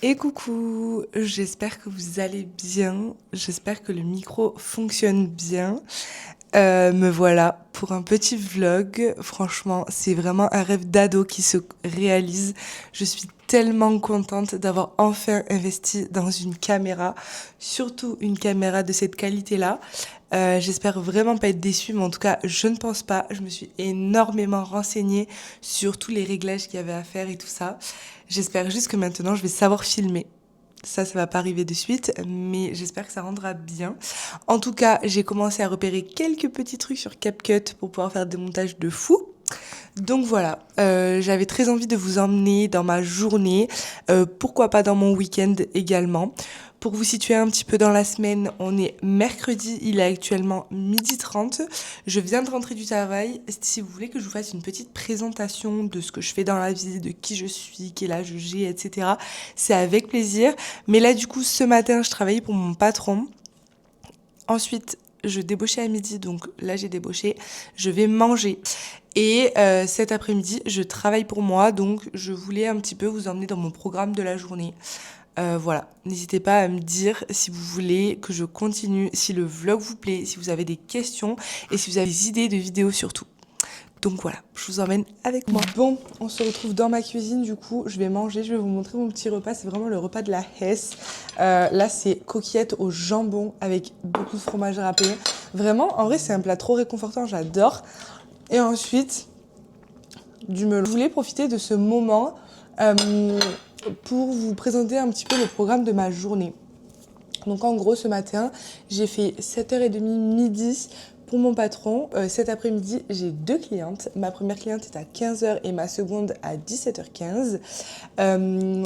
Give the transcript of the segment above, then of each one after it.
Et coucou, j'espère que vous allez bien, j'espère que le micro fonctionne bien. Me voilà pour un petit vlog. Franchement, c'est vraiment un rêve d'ado qui se réalise. Je suis tellement contente d'avoir enfin investi dans une caméra, surtout une caméra de cette qualité-là. J'espère vraiment pas être déçue, mais en tout cas, je ne pense pas. Je me suis énormément renseignée sur tous les réglages qu'il y avait à faire et tout ça. J'espère juste que maintenant, je vais savoir filmer. Ça va pas arriver de suite, mais j'espère que ça rendra bien. En tout cas, j'ai commencé à repérer quelques petits trucs sur CapCut pour pouvoir faire des montages de fou. Donc voilà, j'avais très envie de vous emmener dans ma journée, pourquoi pas dans mon week-end également. Pour vous situer un petit peu dans la semaine, on est mercredi, il est actuellement 12h30. Je viens de rentrer du travail. Si vous voulez que je vous fasse une petite présentation de ce que je fais dans la vie, de qui je suis, quel âge j'ai, etc., c'est avec plaisir. Mais là, du coup, ce matin, je travaillais pour mon patron. Ensuite, je débauchais à midi, donc là, j'ai débauché. Je vais manger. Et cet après-midi, je travaille pour moi, donc je voulais un petit peu vous emmener dans mon programme de la journée. Voilà, n'hésitez pas à me dire si vous voulez que je continue, si le vlog vous plaît, si vous avez des questions et si vous avez des idées de vidéos surtout. Donc voilà, je vous emmène avec moi. Bon, on se retrouve dans ma cuisine, du coup, je vais manger, je vais vous montrer mon petit repas, c'est vraiment le repas de la Hesse. Là, c'est coquillettes au jambon avec beaucoup de fromage râpé. Vraiment, en vrai, c'est un plat trop réconfortant, j'adore. Et ensuite, du melon. Je voulais profiter de ce moment pour vous présenter un petit peu le programme de ma journée. Donc en gros, ce matin, j'ai fait 7h30, midi pour mon patron. Cet après-midi, j'ai 2 clientes. Ma première cliente est à 15h et ma seconde à 17h15.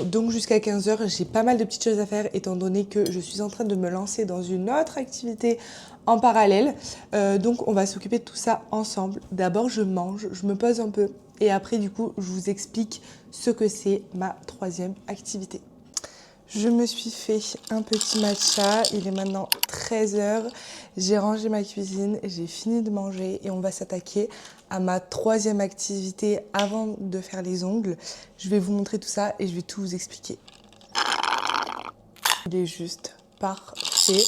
Donc jusqu'à 15h, j'ai pas mal de petites choses à faire étant donné que je suis en train de me lancer dans une autre activité en parallèle. Donc on va s'occuper de tout ça ensemble. D'abord, je mange, je me pose un peu et après, du coup, je vous explique ce que c'est ma 3e activité. Je me suis fait un petit matcha, il est maintenant 13h, j'ai rangé ma cuisine, j'ai fini de manger et on va s'attaquer à ma 3e activité avant de faire les ongles. Je vais vous montrer tout ça et je vais tout vous expliquer. Il est juste parfait.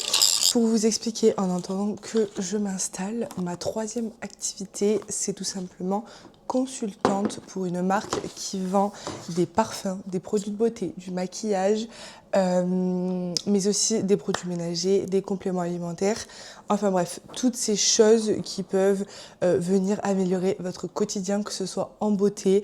Pour vous expliquer en attendant que je m'installe, ma 3e activité, c'est tout simplement consultante pour une marque qui vend des parfums, des produits de beauté, du maquillage, mais aussi des produits ménagers, des compléments alimentaires. Enfin bref, toutes ces choses qui peuvent venir améliorer votre quotidien, que ce soit en beauté,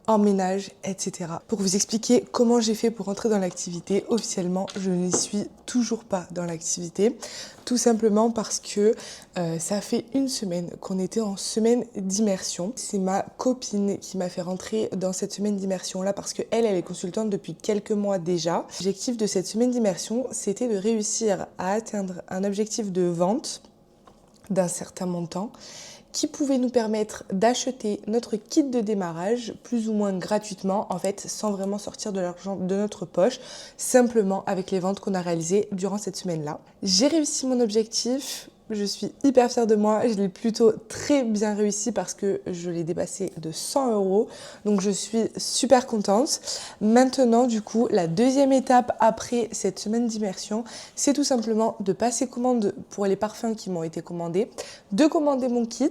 en ménage, etc. Pour vous expliquer comment j'ai fait pour entrer dans l'activité, officiellement, je n'y suis toujours pas dans l'activité. Tout simplement parce que ça fait une semaine qu'on était en semaine d'immersion. C'est ma copine qui m'a fait rentrer dans cette semaine d'immersion-là parce qu'elle est consultante depuis quelques mois déjà. L'objectif de cette semaine d'immersion, c'était de réussir à atteindre un objectif de vente d'un certain montant qui pouvait nous permettre d'acheter notre kit de démarrage plus ou moins gratuitement, en fait, sans vraiment sortir de l'argent de notre poche, simplement avec les ventes qu'on a réalisées durant cette semaine-là. J'ai réussi mon objectif. Je suis hyper fière de moi, je l'ai plutôt très bien réussi parce que je l'ai dépassé de 100 €, donc je suis super contente. Maintenant, du coup, la 2e étape après cette semaine d'immersion, c'est tout simplement de passer commande pour les parfums qui m'ont été commandés, de commander mon kit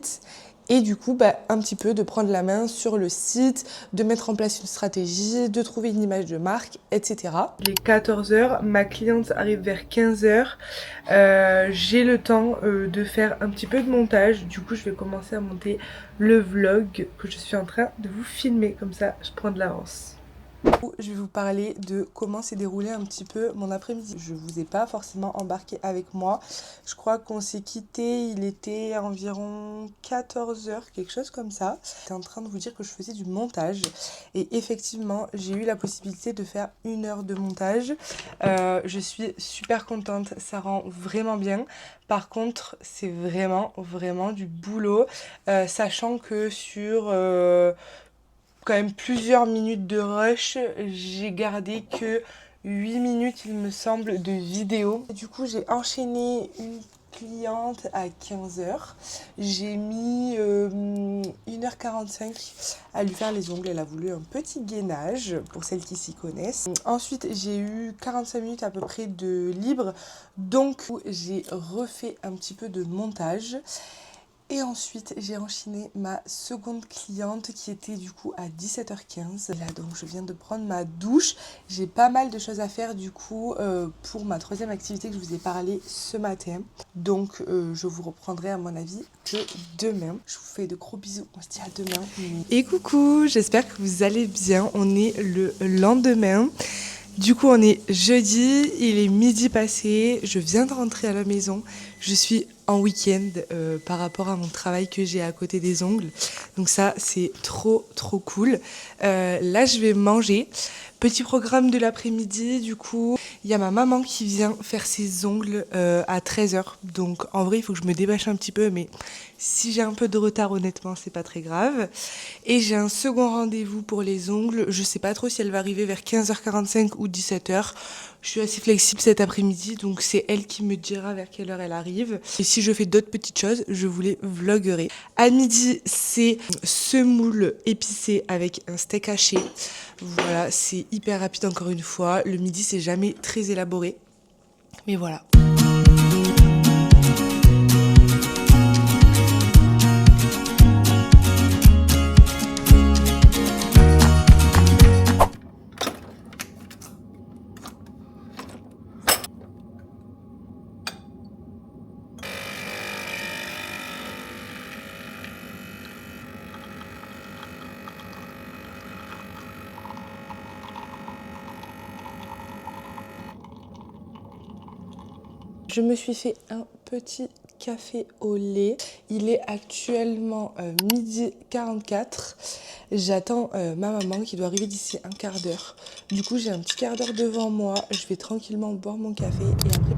et du coup, un petit peu de prendre la main sur le site, de mettre en place une stratégie, de trouver une image de marque, etc. Il est 14h, ma cliente arrive vers 15h. J'ai le temps de faire un petit peu de montage. Du coup, je vais commencer à monter le vlog que je suis en train de vous filmer. Comme ça, je prends de l'avance. Je vais vous parler de comment s'est déroulé un petit peu mon après-midi. Je vous ai pas forcément embarqué avec moi. Je crois qu'on s'est quitté, il était environ 14h, quelque chose comme ça. J'étais en train de vous dire que je faisais du montage. Et effectivement, j'ai eu la possibilité de faire 1 heure de montage. Je suis super contente, ça rend vraiment bien. Par contre, c'est vraiment du boulot. Sachant que sur quand même plusieurs minutes de rush, j'ai gardé que 8 minutes il me semble de vidéo. Du coup j'ai enchaîné une cliente à 15h. J'ai mis 1h45 à lui faire les ongles. Elle a voulu un petit gainage pour celles qui s'y connaissent. Ensuite, j'ai eu 45 minutes à peu près de libre. Donc, j'ai refait un petit peu de montage. Et ensuite, j'ai enchaîné ma seconde cliente qui était du coup à 17h15. Là, donc, je viens de prendre ma douche. J'ai pas mal de choses à faire du coup pour ma troisième activité que je vous ai parlé ce matin. Donc, je vous reprendrai à mon avis que demain. Je vous fais de gros bisous. On se dit à demain. Et coucou, j'espère que vous allez bien. On est le lendemain. Du coup, on est jeudi, il est midi passé, je viens de rentrer à la maison, je suis en week-end par rapport à mon travail que j'ai à côté des ongles. Donc ça, c'est trop cool. Là, je vais manger. Petit programme de l'après-midi, du coup, il y a ma maman qui vient faire ses ongles à 13h. Donc en vrai, il faut que je me dépêche un petit peu, mais si j'ai un peu de retard, honnêtement, c'est pas très grave. Et j'ai un second rendez-vous pour les ongles. Je sais pas trop si elle va arriver vers 15h45 ou 17h. Je suis assez flexible cet après-midi, donc c'est elle qui me dira vers quelle heure elle arrive. Et si je fais d'autres petites choses, je vous les vloguerai. À midi, c'est semoule épicé avec un steak haché. Voilà, c'est hyper rapide encore une fois. Le midi, c'est jamais très élaboré. Mais voilà. Je me suis fait un petit café au lait. Il est actuellement midi 44. J'attends ma maman qui doit arriver d'ici un quart d'heure. Du coup, j'ai un petit quart d'heure devant moi. Je vais tranquillement boire mon café et après...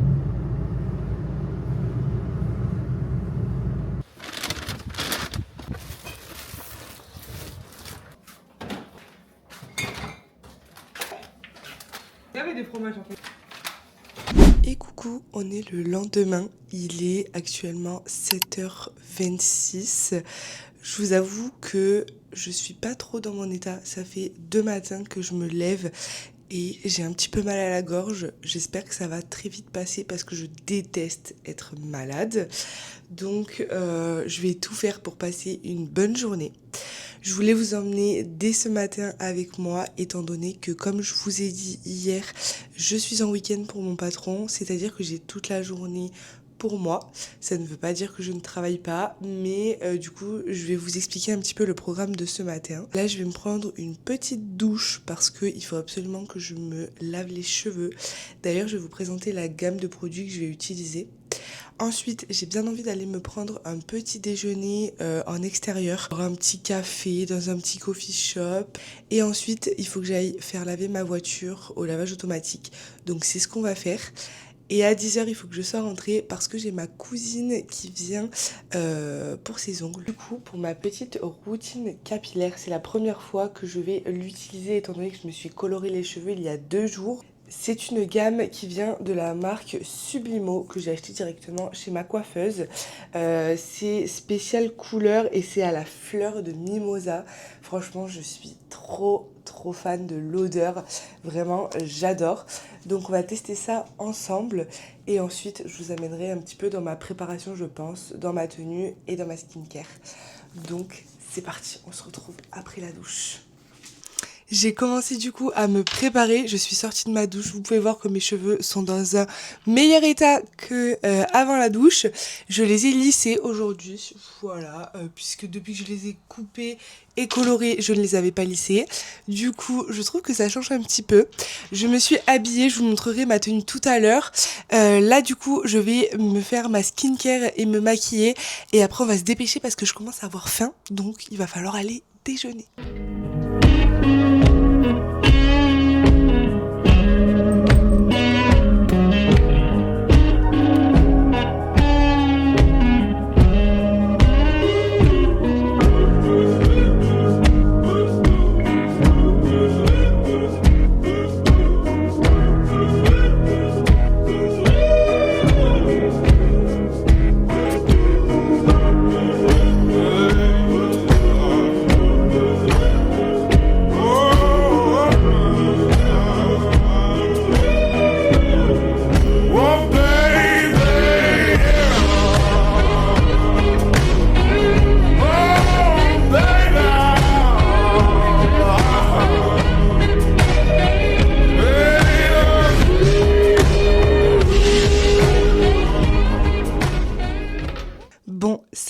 Il y avait des fromages en fait. Et coucou, on est le lendemain, il est actuellement 7h26. Je vous avoue que je suis pas trop dans mon état, ça fait 2 matins que je me lève et j'ai un petit peu mal à la gorge. J'espère que ça va très vite passer parce que je déteste être malade. Donc je vais tout faire pour passer une bonne journée. Je voulais vous emmener dès ce matin avec moi, étant donné que, comme je vous ai dit hier, je suis en week-end pour mon patron, c'est-à-dire que j'ai toute la journée pour moi. Ça ne veut pas dire que je ne travaille pas, mais du coup, je vais vous expliquer un petit peu le programme de ce matin. Là, je vais me prendre une petite douche parce qu'il faut absolument que je me lave les cheveux. D'ailleurs, je vais vous présenter la gamme de produits que je vais utiliser. Ensuite, j'ai bien envie d'aller me prendre un petit déjeuner en extérieur, un petit café dans un petit coffee shop. Et ensuite, il faut que j'aille faire laver ma voiture au lavage automatique. Donc c'est ce qu'on va faire. Et à 10h, il faut que je sois rentrée parce que j'ai ma cousine qui vient pour ses ongles. Du coup, pour ma petite routine capillaire, c'est la première fois que je vais l'utiliser étant donné que je me suis coloré les cheveux il y a 2 jours. C'est une gamme qui vient de la marque Sublimo que j'ai acheté directement chez ma coiffeuse. C'est spécial couleur et c'est à la fleur de mimosa. Franchement, je suis trop fan de l'odeur. Vraiment, j'adore. Donc on va tester ça ensemble et ensuite je vous amènerai un petit peu dans ma préparation, je pense, dans ma tenue et dans ma skincare. Donc c'est parti, on se retrouve après la douche. J'ai commencé du coup à me préparer, je suis sortie de ma douche, vous pouvez voir que mes cheveux sont dans un meilleur état que avant la douche. Je les ai lissés aujourd'hui, voilà, puisque depuis que je les ai coupés et colorés, je ne les avais pas lissés. Du coup, je trouve que ça change un petit peu. Je me suis habillée, je vous montrerai ma tenue tout à l'heure. Là du coup, je vais me faire ma skincare et me maquiller. Et après on va se dépêcher parce que je commence à avoir faim, donc il va falloir aller déjeuner.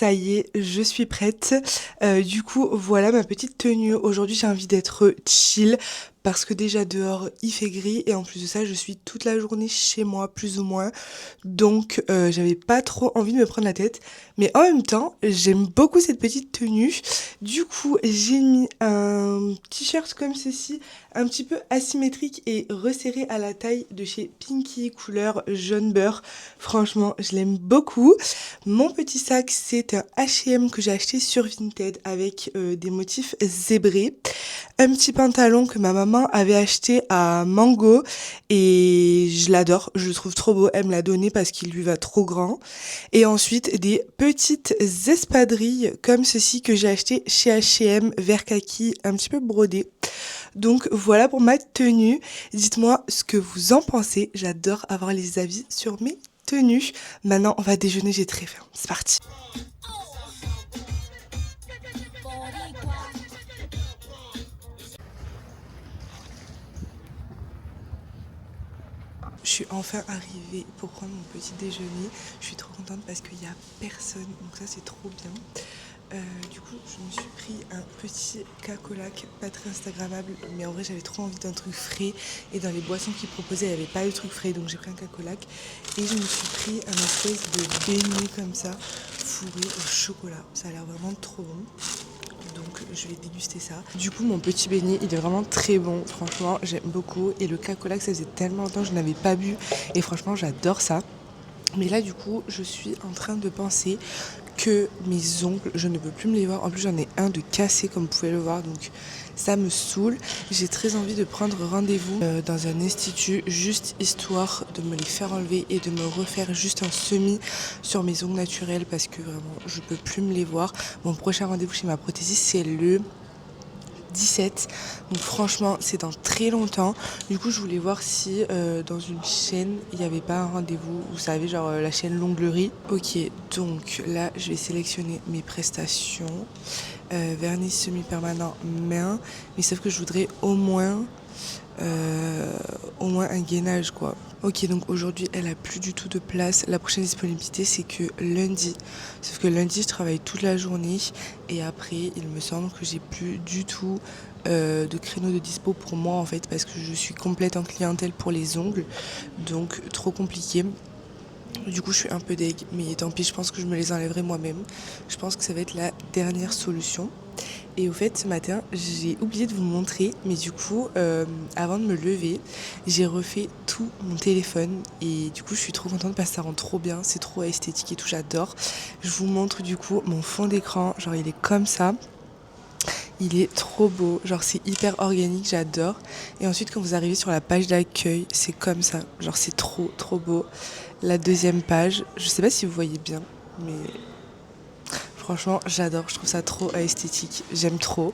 Ça y est, je suis prête. Du coup, voilà ma petite tenue. Aujourd'hui, j'ai envie d'être chill parce que déjà dehors, il fait gris et en plus de ça, je suis toute la journée chez moi, plus ou moins. Donc, j'avais pas trop envie de me prendre la tête. Mais en même temps, j'aime beaucoup cette petite tenue. Du coup, j'ai mis un t-shirt comme ceci, un petit peu asymétrique et resserré à la taille de chez Pinky, couleur jaune beurre. Franchement, je l'aime beaucoup. Mon petit sac, c'est un H&M que j'ai acheté sur Vinted avec des motifs zébrés. Un petit pantalon que ma maman avait acheté à Mango et je l'adore, je le trouve trop beau. Elle me l'a donné parce qu'il lui va trop grand. Et ensuite, des petites espadrilles comme ceci que j'ai acheté chez H&M, vert kaki, un petit peu brodé. Donc voilà pour ma tenue. Dites-moi ce que vous en pensez. J'adore avoir les avis sur mes tenues. Maintenant, on va déjeuner, j'ai très faim. C'est parti. Je suis enfin arrivée pour prendre mon petit déjeuner. Je suis trop contente parce qu'il n'y a personne, donc ça c'est trop bien. Du coup, je me suis pris un petit cacolac, pas très instagrammable, mais en vrai j'avais trop envie d'un truc frais. Et dans les boissons qu'ils proposaient, il n'y avait pas de truc frais, donc j'ai pris un cacolac. Et je me suis pris un espèce de beignet comme ça, fourré au chocolat. Ça a l'air vraiment trop bon. Donc je vais déguster ça. Du coup mon petit beignet il est vraiment très bon, franchement j'aime beaucoup. Et le cacolac ça faisait tellement longtemps que je n'avais pas bu et franchement j'adore ça. Mais là du coup je suis en train de penser que mes ongles, je ne peux plus me les voir. En plus j'en ai un de cassé comme vous pouvez le voir, donc ça me saoule. J'ai très envie de prendre rendez-vous dans un institut juste histoire de me les faire enlever et de me refaire juste un semis sur mes ongles naturels parce que vraiment je peux plus me les voir. Mon prochain rendez-vous chez ma prothésiste c'est le 17, donc franchement c'est dans très longtemps. Du coup je voulais voir si dans une chaîne il n'y avait pas un rendez-vous, vous savez genre la chaîne l'onglerie. Ok, donc là je vais sélectionner mes prestations, vernis semi-permanent main, mais sauf que je voudrais au moins un gainage quoi. Ok, donc aujourd'hui elle a plus du tout de place. La prochaine disponibilité c'est que lundi. Sauf que lundi je travaille toute la journée et après il me semble que j'ai plus du tout de créneau de dispo pour moi en fait parce que je suis complète en clientèle pour les ongles. Donc trop compliqué. Du coup je suis un peu deg, mais tant pis, je pense que je me les enlèverai moi-même. Je pense que ça va être la dernière solution. Et au fait ce matin j'ai oublié de vous montrer, mais du coup avant de me lever j'ai refait tout mon téléphone et du coup je suis trop contente parce que ça rend trop bien, c'est trop esthétique et tout, j'adore. Je vous montre du coup mon fond d'écran, genre il est comme ça. Il est trop beau, genre c'est hyper organique, j'adore. Et ensuite quand vous arrivez sur la page d'accueil, c'est comme ça, genre c'est trop trop beau. La deuxième page, je sais pas si vous voyez bien, mais franchement j'adore, je trouve ça trop esthétique, j'aime trop.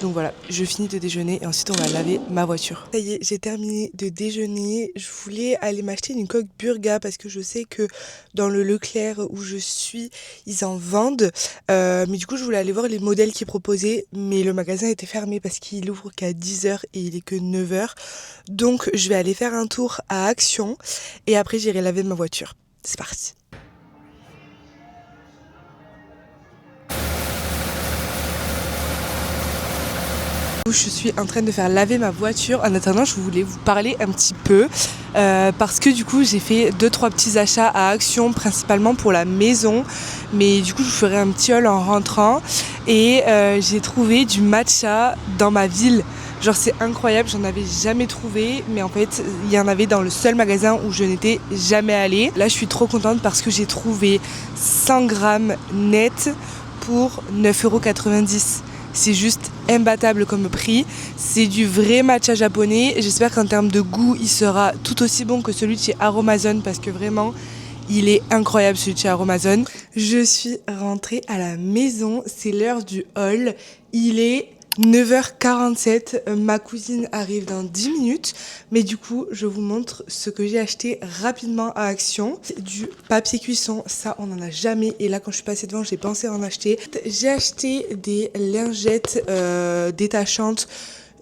Donc voilà, je finis de déjeuner et ensuite on va laver ma voiture. Ça y est, j'ai terminé de déjeuner. Je voulais aller m'acheter une coque Burga parce que je sais que dans le Leclerc où je suis, ils en vendent. Mais du coup, je voulais aller voir les modèles qu'ils proposaient. Mais le magasin était fermé parce qu'il ouvre qu'à 10h et il est que 9h. Donc je vais aller faire un tour à Action et après j'irai laver ma voiture. C'est parti. Je suis en train de faire laver ma voiture. En attendant, je voulais vous parler un petit peu parce que du coup j'ai fait 2-3 petits achats à Action, principalement pour la maison, mais du coup je vous ferai un petit haul en rentrant. Et j'ai trouvé du matcha dans ma ville. Genre c'est incroyable, j'en avais jamais trouvé, mais en fait il y en avait dans le seul magasin où je n'étais jamais allée. Là je suis trop contente parce que j'ai trouvé 100 grammes net pour 9,90 €. C'est juste imbattable comme prix. C'est du vrai matcha japonais. J'espère qu'en termes de goût, il sera tout aussi bon que celui de chez Aromazone parce que vraiment, il est incroyable celui de chez Aromazone. Je suis rentrée à la maison. C'est l'heure du haul. Il est 9h47, ma cousine arrive dans 10 minutes, mais du coup je vous montre ce que j'ai acheté rapidement à Action. Du papier cuisson, ça on n'en a jamais, et là quand je suis passée devant j'ai pensé à en acheter. J'ai acheté des lingettes détachantes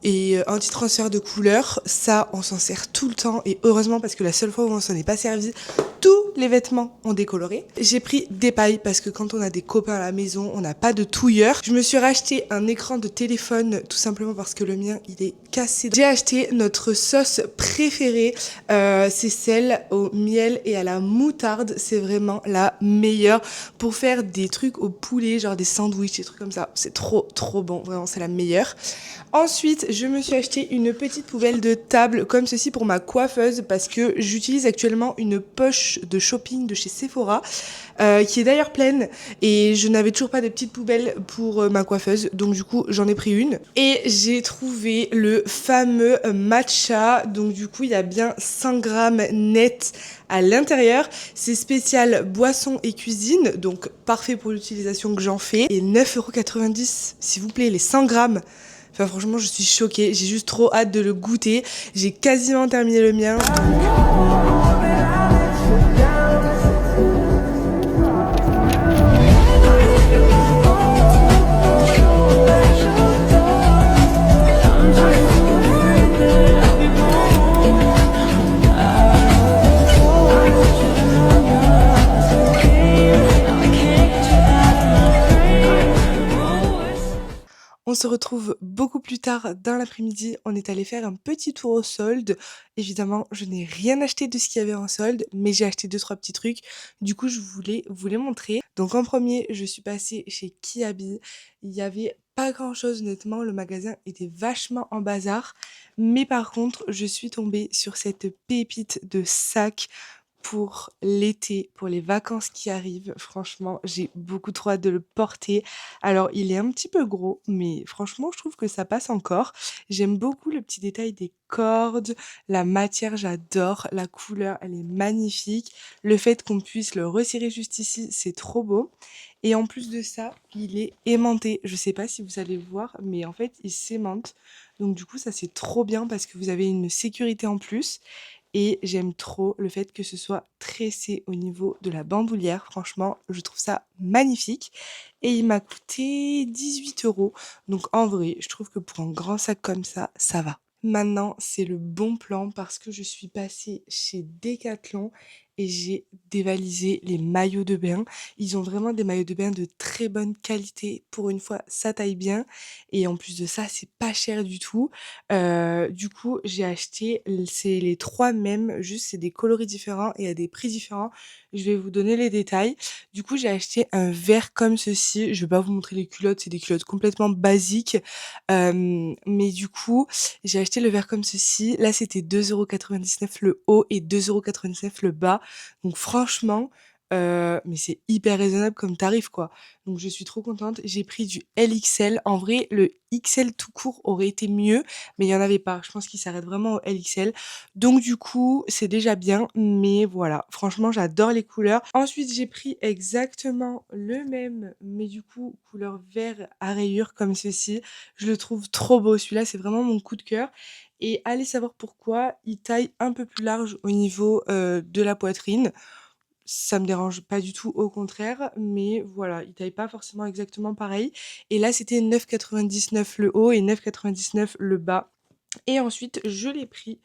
et anti-transfert de couleur. Ça on s'en sert tout le temps et heureusement parce que la seule fois où on s'en est pas servi, tout les vêtements ont décoloré. J'ai pris des pailles parce que quand on a des copains à la maison, on n'a pas de touilleur. Je me suis racheté un écran de téléphone tout simplement parce que le mien il est cassé. J'ai acheté notre sauce préférée, c'est celle au miel et à la moutarde. C'est vraiment la meilleure pour faire des trucs au poulet, genre des sandwichs, des trucs comme ça. C'est trop bon, vraiment c'est la meilleure. Ensuite, je me suis acheté une petite poubelle de table comme ceci pour ma coiffeuse parce que j'utilise actuellement une poche de shopping de chez Sephora qui est d'ailleurs pleine et je n'avais toujours pas de petite poubelle pour ma coiffeuse, donc du coup j'en ai pris une et j'ai trouvé le fameux matcha. Donc du coup il y a bien 100 grammes net à l'intérieur. C'est spécial boisson et cuisine, donc parfait pour l'utilisation que j'en fais. Et 9,90 € s'il vous plaît, les 100 grammes. Enfin franchement je suis choquée, j'ai juste trop hâte de le goûter. J'ai quasiment terminé le mien. On se retrouve beaucoup plus tard dans l'après-midi. On est allé faire un petit tour au solde. Évidemment, je n'ai rien acheté de ce qu'il y avait en solde, mais j'ai acheté 2-3 petits trucs. Du coup, je voulais vous les montrer. Donc en premier, je suis passée chez Kiabi. Il y avait pas grand-chose honnêtement. Le magasin était vachement en bazar. Mais par contre, je suis tombée sur cette pépite de sac pour l'été, pour les vacances qui arrivent. Franchement, j'ai beaucoup trop hâte de le porter. Alors, il est un petit peu gros, mais franchement, je trouve que ça passe encore. J'aime beaucoup le petit détail des cordes, la matière, j'adore. La couleur, elle est magnifique. Le fait qu'on puisse le resserrer juste ici, c'est trop beau. Et en plus de ça, il est aimanté. Je sais pas si vous allez voir, mais en fait, il s'aimante. Donc du coup, ça c'est trop bien parce que vous avez une sécurité en plus. Et j'aime trop le fait que ce soit tressé au niveau de la bandoulière. Franchement, je trouve ça magnifique. Et il m'a coûté 18 €. Donc en vrai, je trouve que pour un grand sac comme ça va. Maintenant, c'est le bon plan parce que je suis passée chez Decathlon et j'ai dévalisé les maillots de bain. Ils ont vraiment des maillots de bain de très bonne qualité. Pour une fois, ça taille bien. Et en plus de ça, c'est pas cher du tout. Du coup, j'ai acheté, c'est les 3 mêmes, juste c'est des coloris différents et à des prix différents. Je vais vous donner les détails. Du coup, j'ai acheté un vert comme ceci. Je vais pas vous montrer les culottes, c'est des culottes complètement basiques. Mais du coup, j'ai acheté le vert comme ceci. Là, c'était 2,99 € le haut et 2,99 € le bas. Donc franchement, mais c'est hyper raisonnable comme tarif, quoi. Donc je suis trop contente. J'ai pris du LXL. En vrai, le XL tout court aurait été mieux, mais il y en avait pas. Je pense qu'ils s'arrêtent vraiment au LXL. Donc du coup, c'est déjà bien, mais voilà. Franchement, j'adore les couleurs. Ensuite, j'ai pris exactement le même, mais du coup, couleur vert à rayures comme ceci. Je le trouve trop beau. Celui-là, c'est vraiment mon coup de cœur. Et allez savoir pourquoi, il taille un peu plus large au niveau de la poitrine. Ça me dérange pas du tout, au contraire, mais voilà, il taille pas forcément exactement pareil. Et là, c'était 9,99 € le haut et 9,99 € le bas. Et ensuite, je l'ai pris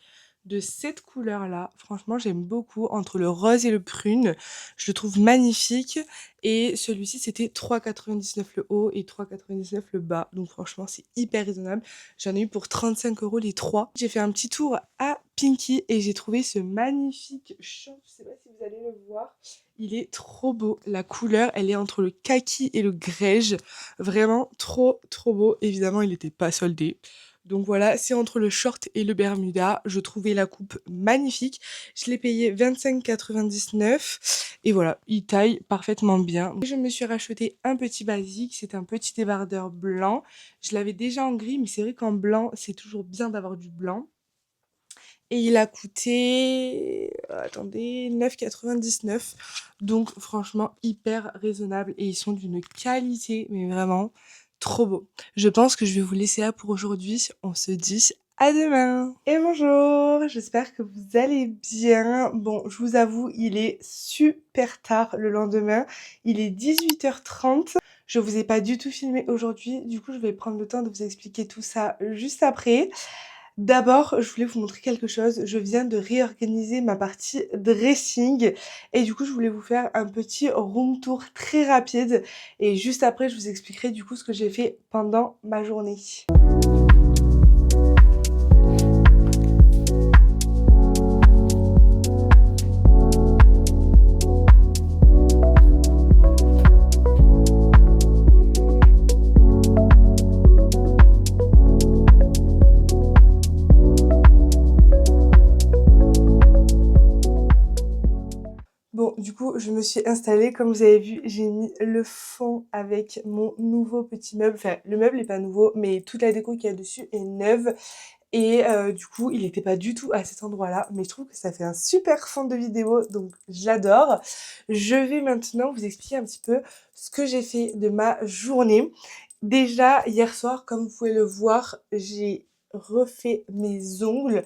de cette couleur-là. Franchement, j'aime beaucoup. Entre le rose et le prune, je le trouve magnifique. Et celui-ci, c'était 3,99 € le haut et 3,99 € le bas. Donc franchement, c'est hyper raisonnable. J'en ai eu pour 35 € les trois. J'ai fait un petit tour à Pinky et j'ai trouvé ce magnifique champ. Je sais pas si vous allez le voir. Il est trop beau. La couleur, elle est entre le kaki et le grège. Vraiment trop beau. Évidemment, il n'était pas soldé. Donc voilà, c'est entre le short et le bermuda. Je trouvais la coupe magnifique. Je l'ai payé 25,99 € et voilà, il taille parfaitement bien. Je me suis racheté un petit basique, c'est un petit débardeur blanc. Je l'avais déjà en gris, mais c'est vrai qu'en blanc, c'est toujours bien d'avoir du blanc. Et il a coûté, attendez, 9,99 €. Donc franchement, hyper raisonnable et ils sont d'une qualité, mais vraiment trop beau. Je pense que je vais vous laisser là pour aujourd'hui. On se dit à demain. Et bonjour, j'espère que vous allez bien. Bon, je vous avoue, il est super tard le lendemain. Il est 18h30. Je vous ai pas du tout filmé aujourd'hui. Du coup, je vais prendre le temps de vous expliquer tout ça juste après. D'abord, je voulais vous montrer quelque chose. Je viens de réorganiser ma partie dressing et du coup, je voulais vous faire un petit room tour très rapide et juste après, je vous expliquerai du coup ce que j'ai fait pendant ma journée. Bon, du coup, je me suis installée. Comme vous avez vu, j'ai mis le fond avec mon nouveau petit meuble. Enfin, le meuble n'est pas nouveau, mais toute la déco qu'il y a dessus est neuve. Et du coup, il n'était pas du tout à cet endroit-là. Mais je trouve que ça fait un super fond de vidéo, donc j'adore. Je vais maintenant vous expliquer un petit peu ce que j'ai fait de ma journée. Déjà, hier soir, comme vous pouvez le voir, j'ai refait mes ongles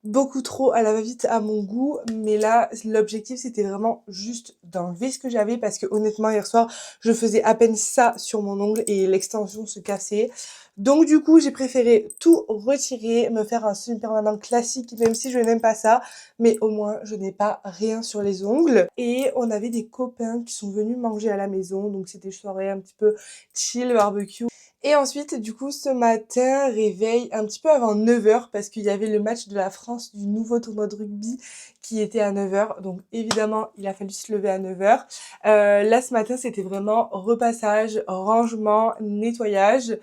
beaucoup trop à la va-vite à mon goût, mais là l'objectif c'était vraiment juste d'enlever ce que j'avais parce que honnêtement hier soir je faisais à peine ça sur mon ongle et l'extension se cassait. Donc du coup j'ai préféré tout retirer, me faire un semi-permanent classique même si je n'aime pas ça, mais au moins je n'ai pas rien sur les ongles. Et on avait des copains qui sont venus manger à la maison, donc c'était une soirée un petit peu chill, barbecue. Et ensuite, du coup, ce matin, réveil un petit peu avant 9 h parce qu'il y avait le match de la France du nouveau tournoi de rugby qui était à 9 h. Donc évidemment, il a fallu se lever à 9 h. Là, ce matin, c'était vraiment repassage, rangement, nettoyage.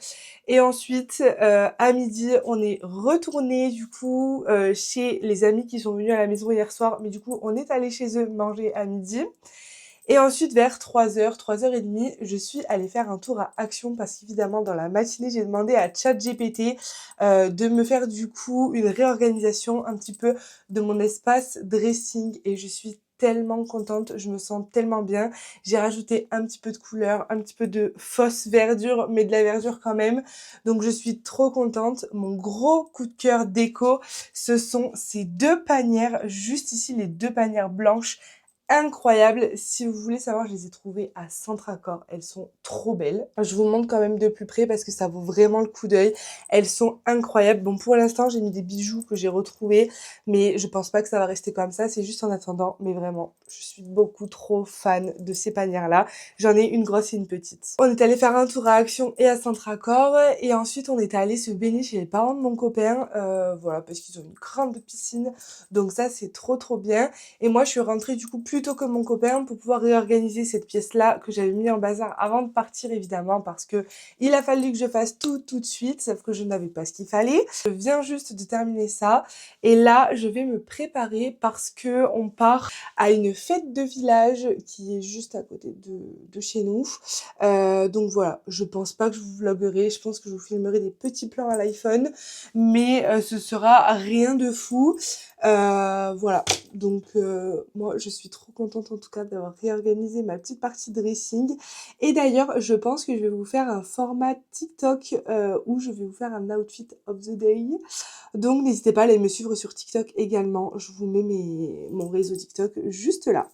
Et ensuite, à midi, on est retourné du coup chez les amis qui sont venus à la maison hier soir. Mais du coup, on est allé chez eux manger à midi. Et ensuite, vers 3 h, 3 h 30, je suis allée faire un tour à Action parce qu'évidemment, dans la matinée, j'ai demandé à ChatGPT de me faire du coup une réorganisation un petit peu de mon espace dressing et je suis tellement contente, je me sens tellement bien. J'ai rajouté un petit peu de couleur, un petit peu de fausse verdure, mais de la verdure quand même. Donc je suis trop contente. Mon gros coup de cœur déco, ce sont ces deux panières, juste ici, les deux panières blanches incroyables. Si vous voulez savoir, je les ai trouvées à Centracor. Elles sont trop belles. Je vous montre quand même de plus près parce que ça vaut vraiment le coup d'œil. Elles sont incroyables. Bon, pour l'instant, j'ai mis des bijoux que j'ai retrouvés, mais je pense pas que ça va rester comme ça. C'est juste en attendant. Mais vraiment, je suis beaucoup trop fan de ces panières-là. J'en ai une grosse et une petite. On est allé faire un tour à Action et à Centracor et ensuite on est allé se baigner chez les parents de mon copain. Voilà, parce qu'ils ont une grande piscine. Donc ça, c'est trop bien. Et moi, je suis rentrée du coup plus tôt que mon copain pour pouvoir réorganiser cette pièce-là que j'avais mis en bazar avant de partir évidemment parce que il a fallu que je fasse tout de suite, sauf que je n'avais pas ce qu'il fallait. Je viens juste de terminer ça et là, je vais me préparer parce que on part à une fête de village qui est juste à côté de chez nous. Donc voilà, je pense pas que je vous vloguerai, je pense que je vous filmerai des petits plans à l'iPhone, mais ce sera rien de fou. Voilà, donc moi je suis trop contente en tout cas d'avoir réorganisé ma petite partie dressing. Et d'ailleurs, je pense que je vais vous faire un format TikTok où je vais vous faire un outfit of the day. Donc n'hésitez pas à aller me suivre sur TikTok également. Je vous mets mon réseau TikTok juste là.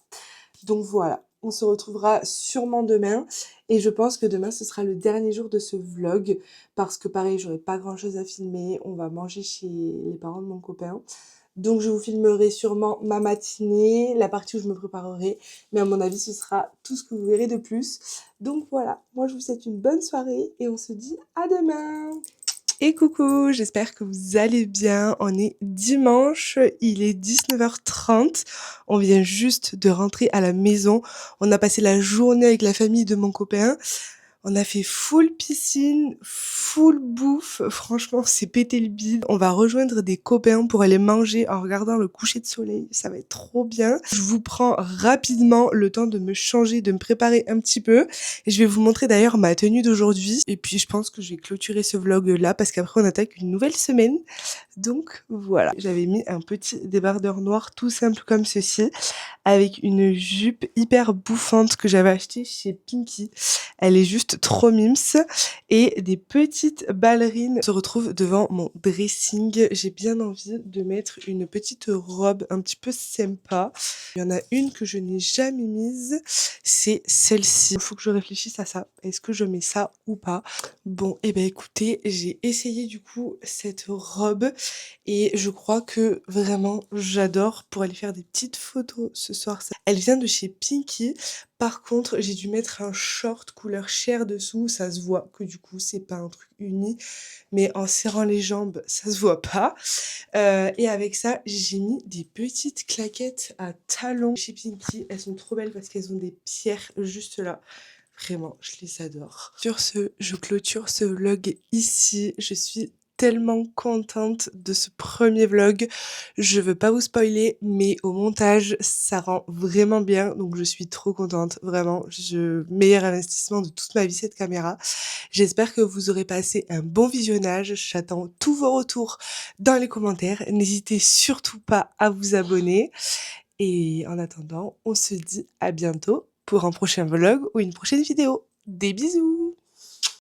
Donc voilà, on se retrouvera sûrement demain. Et je pense que demain, ce sera le dernier jour de ce vlog. Parce que pareil, j'aurai pas grand chose à filmer. On va manger chez les parents de mon copain. Donc je vous filmerai sûrement ma matinée, la partie où je me préparerai. Mais à mon avis, ce sera tout ce que vous verrez de plus. Donc voilà, moi je vous souhaite une bonne soirée et on se dit à demain. Et coucou, j'espère que vous allez bien. On est dimanche, il est 19 h 30. On vient juste de rentrer à la maison. On a passé la journée avec la famille de mon copain. On a fait full piscine, full bouffe. Franchement, c'est pété le bide. On va rejoindre des copains pour aller manger en regardant le coucher de soleil. Ça va être trop bien. Je vous prends rapidement le temps de me changer, de me préparer un petit peu. Et je vais vous montrer d'ailleurs ma tenue d'aujourd'hui. Et puis, je pense que je vais clôturer ce vlog là parce qu'après, on attaque une nouvelle semaine. Donc voilà, j'avais mis un petit débardeur noir tout simple comme ceci, avec une jupe hyper bouffante que j'avais achetée chez Pinky. Elle est juste trop mimes et des petites ballerines se retrouvent devant mon dressing. J'ai bien envie de mettre une petite robe un petit peu sympa. Il y en a une que je n'ai jamais mise, c'est celle-ci. Il faut que je réfléchisse à ça. Est-ce que je mets ça ou pas? Bon, et ben écoutez, j'ai essayé du coup cette robe et je crois que vraiment j'adore pour aller faire des petites photos ce soir. Elle vient de chez Pinky. Par contre, j'ai dû mettre un short couleur chair dessous. Ça se voit que du coup, c'est pas un truc uni. Mais en serrant les jambes, ça se voit pas. Et avec ça, j'ai mis des petites claquettes à talons chez Pinky. Elles sont trop belles parce qu'elles ont des pierres juste là. Vraiment, je les adore. Sur ce, je clôture ce vlog ici. Je suis tellement contente de ce premier vlog. Je veux pas vous spoiler, mais au montage, ça rend vraiment bien. Donc je suis trop contente. Vraiment, meilleur investissement de toute ma vie cette caméra. J'espère que vous aurez passé un bon visionnage. J'attends tous vos retours dans les commentaires. N'hésitez surtout pas à vous abonner. Et en attendant, on se dit à bientôt pour un prochain vlog ou une prochaine vidéo. Des bisous!